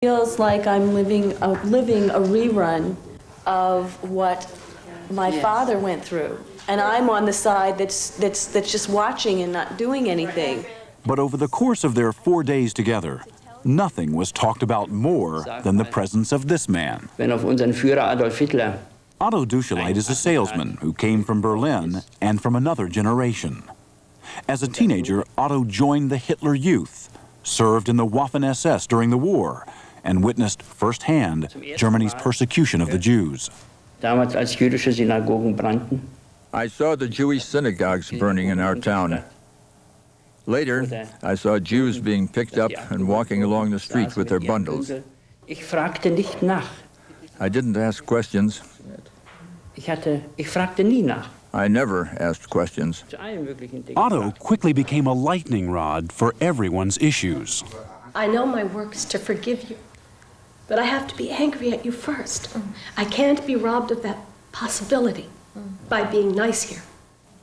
Feels like I'm living a rerun of what my father went through, and I'm on the side that's just watching and not doing anything. But over the course of their 4 days together, nothing was talked about more than the presence of this man. Otto Duscheleit is a salesman who came from Berlin and from another generation. As a teenager, Otto joined the Hitler Youth, served in the Waffen-SS during the war, and witnessed firsthand Germany's persecution of the Jews. I saw the Jewish synagogues burning in our town. Later, I saw Jews being picked up and walking along the street with their bundles. I didn't ask questions. I never asked questions. Otto quickly became a lightning rod for everyone's issues. I know my work is to forgive you, but I have to be angry at you first. I can't be robbed of that possibility by being nice here.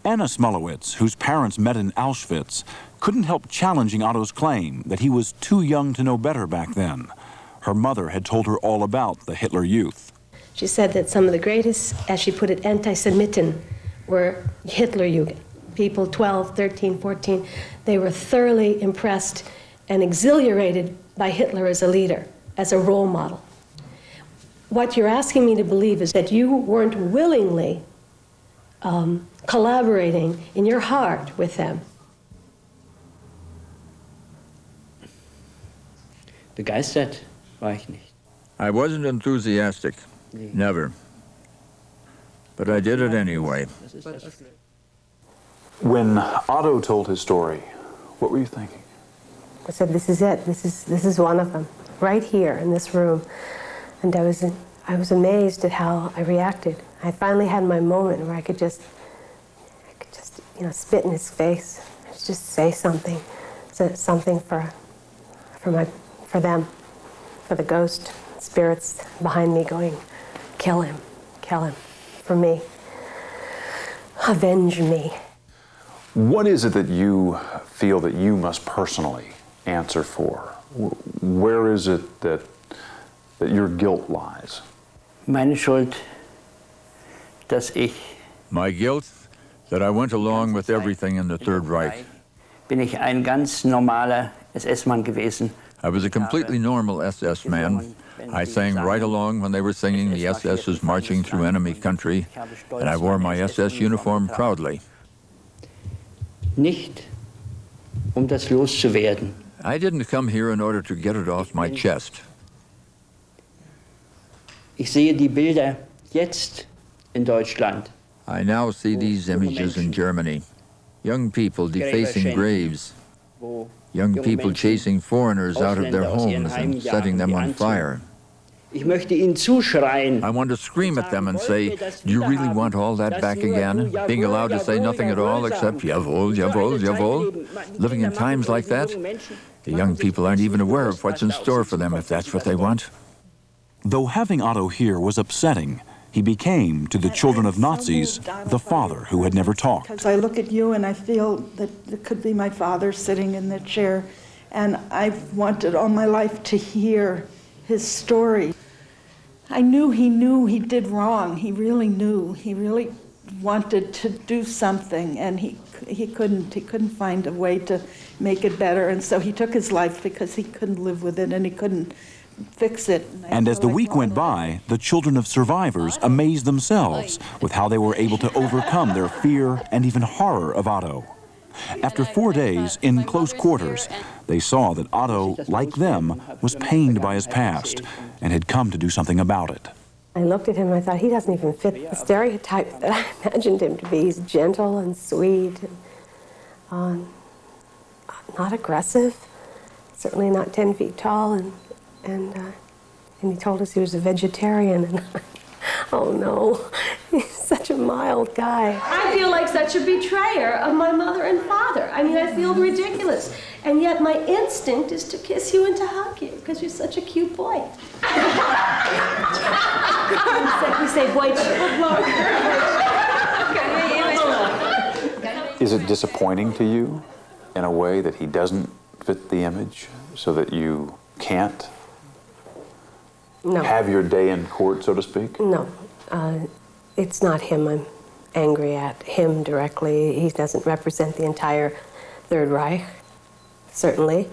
Anna Smolowitz, whose parents met in Auschwitz, couldn't help challenging Otto's claim that he was too young to know better back then. Her mother had told her all about the Hitler Youth. She said that some of the greatest, as she put it, anti-Semiten were Hitlerjugend. People 12, 13, 14, they were thoroughly impressed and exhilarated by Hitler as a leader, as a role model. What you're asking me to believe is that you weren't willingly collaborating in your heart with them. Begeistert war ich nicht. I wasn't enthusiastic, never. But I did it anyway. When Otto told his story, what were you thinking? I said, this is it. This is one of them, right here in this room. And I was amazed at how I reacted. I finally had my moment where I could just spit in his face, just say something for them, for the ghost spirits behind me going, kill him, for me, avenge me. What is it that you feel that you must personally answer for? Where is it that your guilt lies? Meine Schuld, dass ich. My guilt, that I went along with everything in the Third Reich. Bin ich ein ganz normaler SS-Mann gewesen. I was a completely normal SS man. I sang right along when they were singing the SS was marching through enemy country, and I wore my SS uniform proudly. Nicht, das loszuwerden. I didn't come here in order to get it off my chest. Ich sehe die Bilder jetzt in Deutschland. I now see these images in Germany. Young people defacing graves. Young people chasing foreigners out of their homes and setting them on fire. I want to scream at them and say, do you really want all that back again? Being allowed to say nothing at all except jawohl, jawohl, jawohl? Living in times like that? The young people aren't even aware of what's in store for them if that's what they want. Though having Otto here was upsetting, he became, to the children of Nazis, the father who had never talked. Because I look at you and I feel that it could be my father sitting in the chair, and I've wanted all my life to hear his story. I knew he did wrong. He really knew. He really wanted to do something, and he couldn't find a way to make it better, and so he took his life because he couldn't live with it and he couldn't fix it. And as the week went by, the children of survivors amazed themselves with how they were able to overcome their fear and even horror of Otto. After 4 days in close quarters, they saw that Otto, like them, was pained by his past and had come to do something about it. I looked at him and I thought, he doesn't even fit the stereotype that I imagined him to be. He's gentle and sweet, and, not aggressive, certainly not 10 feet tall, and he told us he was a vegetarian, and oh no, he's such a mild guy. I feel like such a betrayer of my mother and father. I mean, I feel ridiculous. And yet my instinct is to kiss you and to hug you, because you're such a cute boy. We say boy. Is it disappointing to you in a way that he doesn't fit the image so that you can't have your day in court, so to speak? No. It's not him I'm angry at, him directly. He doesn't represent the entire Third Reich, certainly.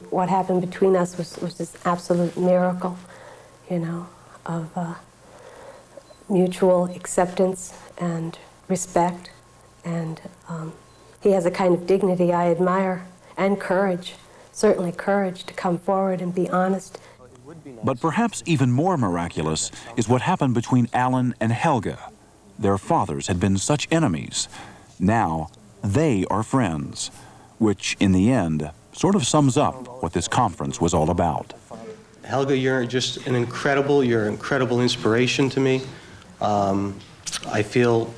What happened between us was this absolute miracle, you know, of mutual acceptance and respect. And he has a kind of dignity I admire, and courage, certainly courage to come forward and be honest. But perhaps even more miraculous is what happened between Alan and Helga. Their fathers had been such enemies. Now they are friends, which in the end sort of sums up what this conference was all about. Helga, you're just an incredible inspiration to me. I feel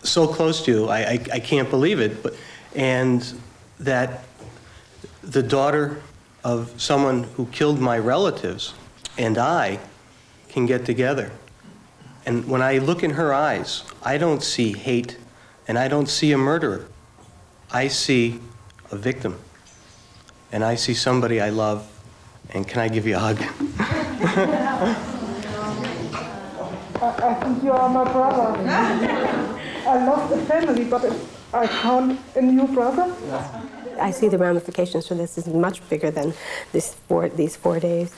so close to you, I can't believe it, and that the daughter of someone who killed my relatives and I can get together. And when I look in her eyes, I don't see hate and I don't see a murderer. I see a victim. And I see somebody I love. And can I give you a hug? I think you are my brother. I lost a family, but I found a new brother. I see the ramifications for this is much bigger than these 4 days.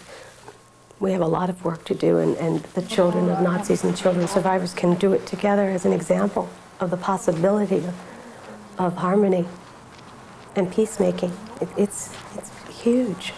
We have a lot of work to do, and the children of Nazis and children of survivors can do it together as an example of the possibility of harmony and peacemaking. It's huge.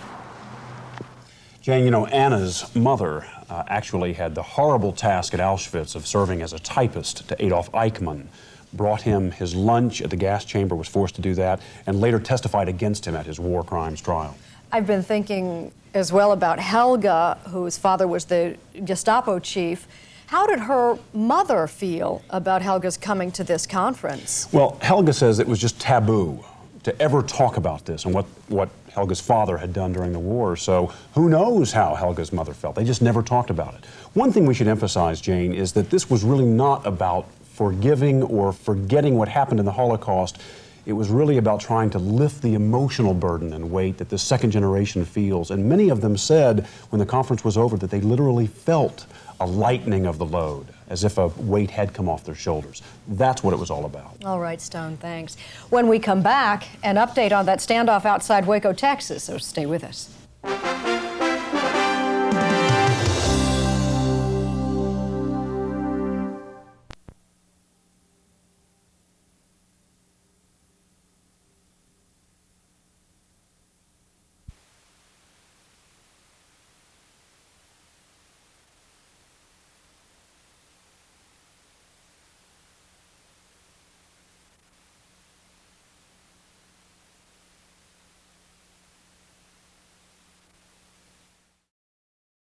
Jane, you know, Anna's mother actually had the horrible task at Auschwitz of serving as a typist to Adolf Eichmann. Brought him his lunch at the gas chamber, was forced to do that, and later testified against him at his war crimes trial. I've been thinking as well about Helga, whose father was the Gestapo chief. How did her mother feel about Helga's coming to this conference? Well, Helga says it was just taboo to ever talk about this and what Helga's father had done during the war. So who knows how Helga's mother felt? They just never talked about it. One thing we should emphasize, Jane, is that this was really not about forgiving or forgetting what happened in the Holocaust. It was really about trying to lift the emotional burden and weight that the second generation feels. And many of them said when the conference was over that they literally felt a lightening of the load, as if a weight had come off their shoulders. That's what it was all about. All right, Stone, thanks. When we come back, an update on that standoff outside Waco, Texas, so stay with us.